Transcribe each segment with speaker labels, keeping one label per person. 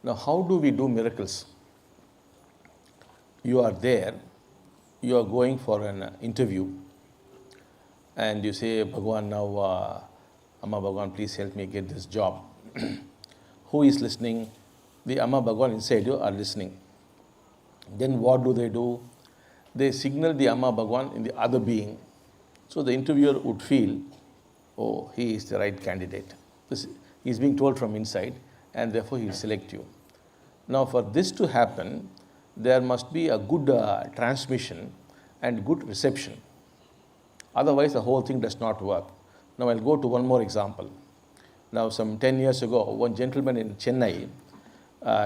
Speaker 1: Now, how do we do miracles? You are there, you are going for an interview, and you say, Bhagavan, now, Amma Bhagavan, please help me get this job. Who is listening? The Amma Bhagavan inside you are listening. Then what do? They signal the Amma Bhagavan in the other being. So the interviewer would feel, oh, he is the right candidate. He is being told from inside, and therefore he will select you. Now, for this to happen, there must be a good transmission and good reception. Otherwise, the whole thing does not work. Now, I'll go to one more example. Now, some 10 years ago, one gentleman in Chennai,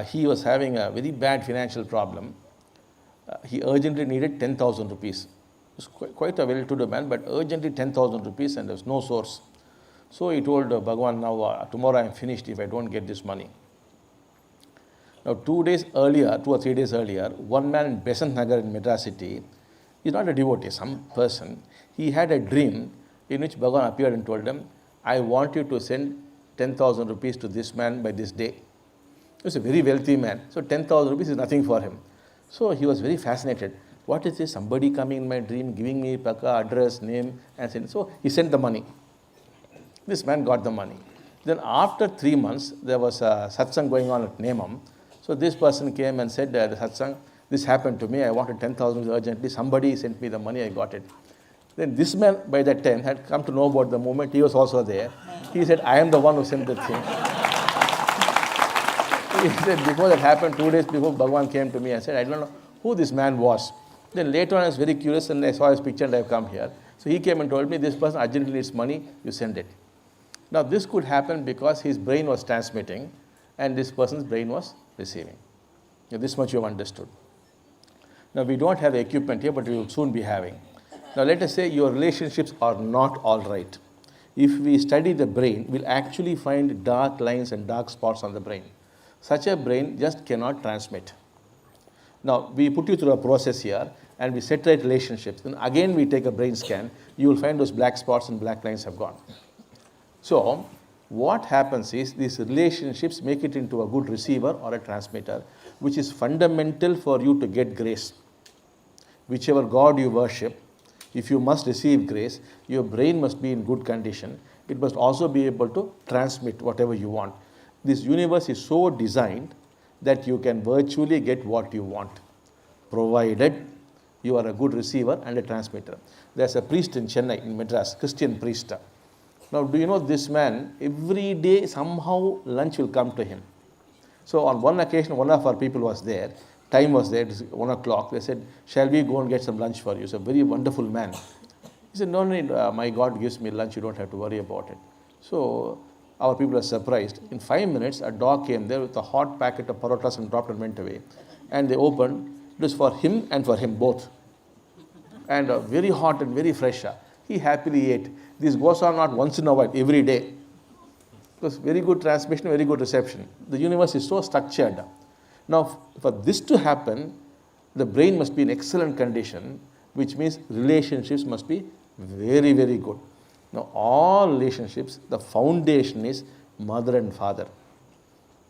Speaker 1: he was having a very bad financial problem. He urgently needed 10,000 rupees. He was quite a well-to-do man, but urgently 10,000 rupees, and there was no source. So he told Bhagavan, now tomorrow I am finished if I don't get this money. Now 2 or 3 days earlier, one man in Besant Nagar in Madras city, he is not a devotee, some person, he had a dream in which Bhagavan appeared and told him, I want you to send 10,000 rupees to this man by this day. He was a very wealthy man, so 10,000 rupees is nothing for him. So he was very fascinated. What is this? Somebody coming in my dream, giving me Paka, address, name, and send. So he sent the money. This man got the money. Then after 3 months, there was a satsang going on at Nemam. So this person came and said, the satsang, this happened to me, I wanted 10,000 urgently, somebody sent me the money, I got it. Then this man by that time had come to know about the movement, he was also there. He said, I am the one who sent the thing. He said, before that happened, 2 days before, Bhagavan came to me and said, I don't know who this man was. Then later on I was very curious and I saw his picture and I have come here. So he came and told me, this person urgently needs money, you send it. Now this could happen because his brain was transmitting and this person's brain was receiving. Now, this much you have understood. Now we don't have equipment here, but we will soon be having. Now let us say your relationships are not all right. If we study the brain, we'll actually find dark lines and dark spots on the brain. Such a brain just cannot transmit. Now we put you through a process here and we set right relationships. Then again we take a brain scan, you will find those black spots and black lines have gone. So what happens is these relationships make it into a good receiver or a transmitter, which is fundamental for you to get grace. Whichever God you worship, if you must receive grace, your brain must be in good condition. It must also be able to transmit whatever you want. This universe is so designed that you can virtually get what you want, provided you are a good receiver and a transmitter. There's a priest in Chennai, in Madras, Christian priest. Now, do you know this man, every day somehow lunch will come to him. So on one occasion, one of our people was there, time was there, it was 1 o'clock. They said, shall we go and get some lunch for you? He's a very wonderful man. He said, no, my God gives me lunch, you don't have to worry about it. So our people are surprised. In 5 minutes, a dog came there with a hot packet of parotas and dropped and went away. And they opened, it was for him and for him both. And very hot and very fresh. He happily ate. This goes on not once in a while, every day. Because very good transmission, very good reception. The universe is so structured. Now, for this to happen, the brain must be in excellent condition, which means relationships must be very, very good. Now, all relationships, the foundation is mother and father.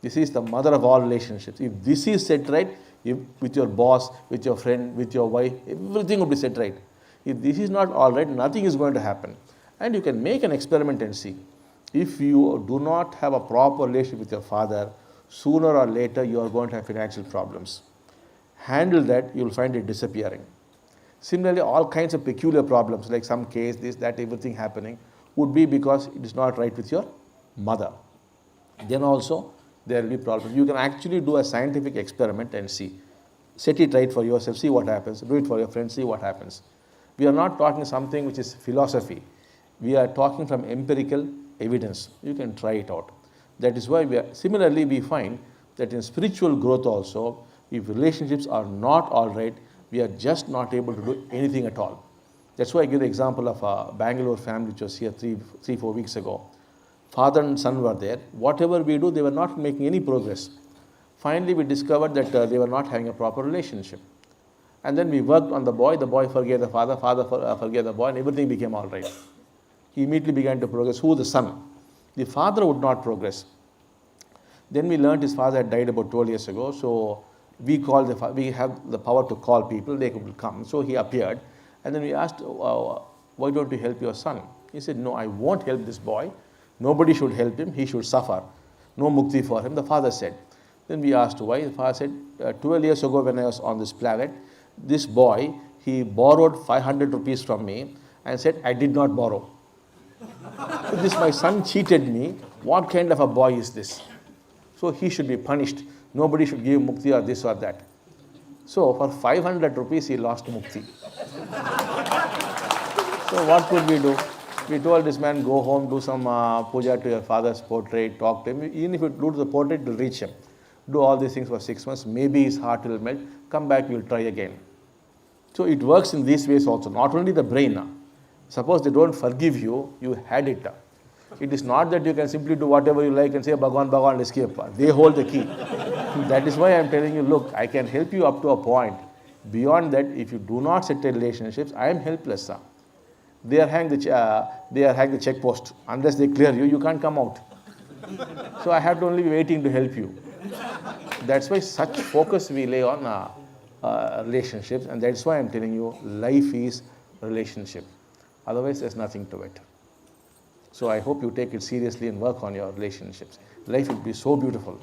Speaker 1: This is the mother of all relationships. If this is set right, with your boss, with your friend, with your wife, everything will be set right. If this is not all right, nothing is going to happen. And you can make an experiment and see. If you do not have a proper relationship with your father, sooner or later you are going to have financial problems. Handle that, you will find it disappearing. Similarly, all kinds of peculiar problems, like some case, this, that, everything happening, would be because it is not right with your mother. Then also, there will be problems. You can actually do a scientific experiment and see. Set it right for yourself, see what happens. Do it for your friends, see what happens. We are not talking something which is philosophy. We are talking from empirical evidence. You can try it out. That is why similarly we find that in spiritual growth also, if relationships are not all right, we are just not able to do anything at all. That's why I give the example of a Bangalore family which was here 3-4 weeks ago. Father and son were there. Whatever we do, they were not making any progress. Finally, we discovered that they were not having a proper relationship. And then we worked on the boy forgave the father forgave the boy, and everything became all right. He immediately began to progress. Who? The son. The father would not progress. Then we learned his father had died about 12 years ago, so we have the power to call people, they will come. So he appeared, and then we asked, why don't you help your son? He said, no, I won't help this boy. Nobody should help him, he should suffer. No mukti for him, the father said. Then we asked why. The father said, 12 years ago when I was on this planet, this boy, he borrowed 500 rupees from me and said, I did not borrow. So this, my son cheated me. What kind of a boy is this? So he should be punished. Nobody should give mukti or this or that. So for 500 rupees, he lost mukti. So what could we do? We told this man, go home, do some puja to your father's portrait, talk to him. Even if you do the portrait, it will reach him. Do all these things for 6 months. Maybe his heart will melt. Come back, we will try again. So it works in these ways also. Not only the brain. Suppose they don't forgive you, you had it. It is not that you can simply do whatever you like and say, Bhagavan, Bhagavan, and escape. They hold the key. That is why I am telling you, look, I can help you up to a point. Beyond that, if you do not settle relationships, I am helpless. They are hanging the check post. Unless they clear you, you can't come out. So I have to only be waiting to help you. That's why such focus we lay on relationships, and that's why I'm telling you, life is relationship. Otherwise, there's nothing to it. So I hope you take it seriously and work on your relationships. Life will be so beautiful.